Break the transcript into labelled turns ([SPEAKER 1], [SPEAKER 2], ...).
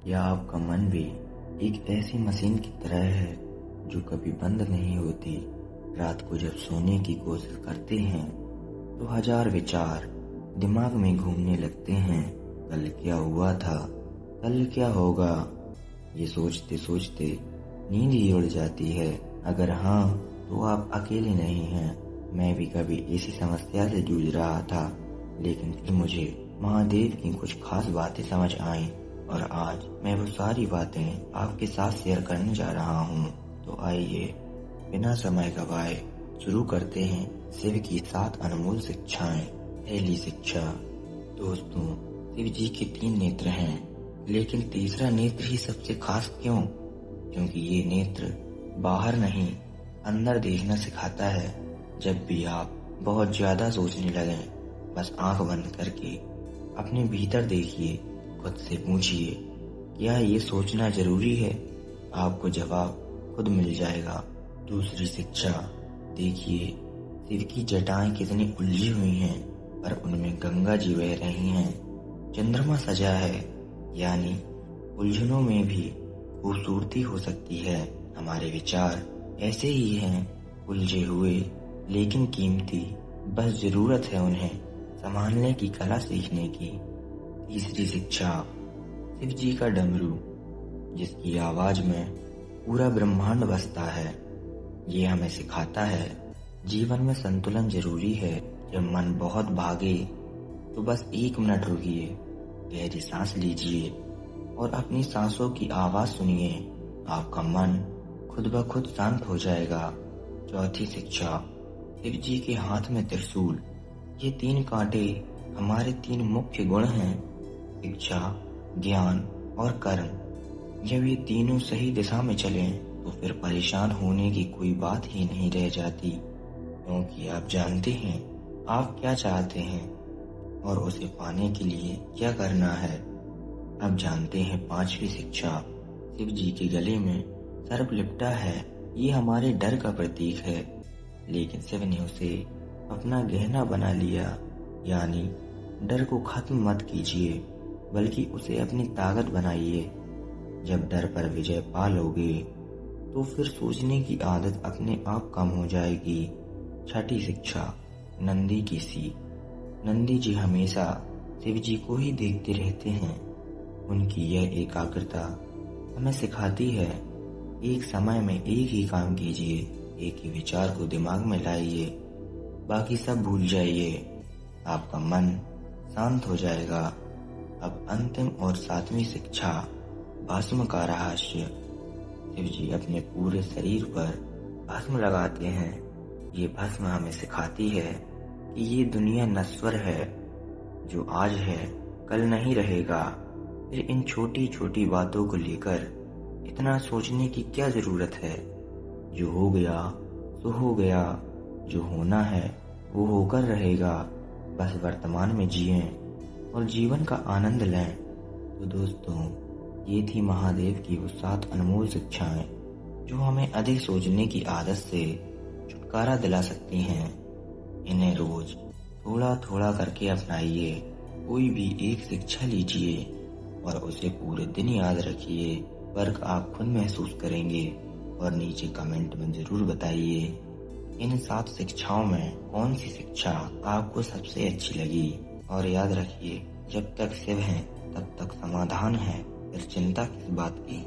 [SPEAKER 1] या आपका मन भी एक ऐसी मशीन की तरह है जो कभी बंद नहीं होती। रात को जब सोने की कोशिश करते हैं तो हजार विचार दिमाग में घूमने लगते हैं। कल क्या हुआ था, कल क्या होगा, ये सोचते सोचते नींद ही उड़ जाती है। अगर हाँ तो आप अकेले नहीं हैं। मैं भी कभी इसी समस्या से जूझ रहा था, लेकिन फिर मुझे महादेव की कुछ खास बातें समझ आईं और आज मैं वो सारी बातें आपके साथ शेयर करने जा रहा हूँ। तो आइए बिना समय गवाए शुरू करते हैं शिव की 7 अनमोल शिक्षाएं। पहली शिक्षा, दोस्तों, शिव जी के 3 नेत्र हैं, लेकिन तीसरा नेत्र ही सबसे खास क्यों? क्योंकि ये नेत्र बाहर नहीं अंदर देखना सिखाता है। जब भी आप बहुत ज्यादा सोचने लगें, बस आंख बंद करके अपने भीतर देखिए, खुद से पूछिए क्या ये सोचना जरूरी है? आपको जवाब खुद मिल जाएगा। दूसरी शिक्षा, देखिए शिव की जटाएं कितनी उलझी हुई हैं, पर उनमें गंगा जी बह रही हैं। चंद्रमा सजा है, यानी उलझनों में भी खूबसूरती हो सकती है। हमारे विचार ऐसे ही हैं, उलझे हुए लेकिन कीमती। बस जरूरत है उन्हें संभालने की कला सीखने की। तीसरी शिक्षा, शिव जी का डमरू, जिसकी आवाज में पूरा ब्रह्मांड बसता है। ये हमें सिखाता है जीवन में संतुलन जरूरी है। जब मन बहुत भागे तो बस 1 मिनट रुकिए, गहरी सांस लीजिए और अपनी सांसों की आवाज सुनिए। आपका मन खुद ब खुद शांत हो जाएगा। चौथी शिक्षा, शिव जी के हाथ में त्रिशूल। ये 3 कांटे हमारे 3 मुख्य गुण हैं, इच्छा, ज्ञान और कर्म। जब ये तीनों सही दिशा में चलें तो फिर परेशान होने की कोई बात ही नहीं रह जाती, क्योंकि आप जानते हैं आप क्या चाहते हैं और उसे पाने के लिए क्या करना है। अब जानते हैं 5वीं शिक्षा, शिव जी के गले में सर्प लिपटा है। ये हमारे डर का प्रतीक है, लेकिन शिव ने उसे अपना गहना बना लिया। यानी डर को खत्म मत कीजिए, बल्कि उसे अपनी ताकत बनाइए। जब डर पर विजय पा लोगे तो फिर सोचने की आदत अपने आप कम हो जाएगी। छठी शिक्षा, नंदी की सीख। नंदी जी हमेशा शिव जी को ही देखते रहते हैं। उनकी यह एकाग्रता हमें सिखाती है, एक समय में एक ही काम कीजिए, एक ही विचार को दिमाग में लाइए, बाकी सब भूल जाइए। आपका मन शांत हो जाएगा। अब अंतिम और 7वीं शिक्षा, भस्म का रहस्य। शिव जी अपने पूरे शरीर पर भस्म लगाते हैं। ये भस्म हमें सिखाती है कि ये दुनिया नश्वर है, जो आज है कल नहीं रहेगा। फिर इन छोटी छोटी बातों को लेकर इतना सोचने की क्या जरूरत है? जो हो गया सो हो गया, जो होना है वो होकर रहेगा। बस वर्तमान में जिएं और जीवन का आनंद लें। तो दोस्तों, ये थी महादेव की वो 7 अनमोल शिक्षाएं जो हमें अधिक सोचने की आदत से छुटकारा दिला सकती हैं। इन्हें रोज थोड़ा थोड़ा करके अपनाइए। कोई भी एक शिक्षा लीजिए और उसे पूरे दिन याद रखिए। फर्क आप खुद महसूस करेंगे और नीचे कमेंट में जरूर बताइए इन 7 शिक्षाओं में कौन सी शिक्षा आपको सबसे अच्छी लगी। और याद रखिए, जब तक शिव हैं तब तक समाधान है, फिर चिंता किस बात की।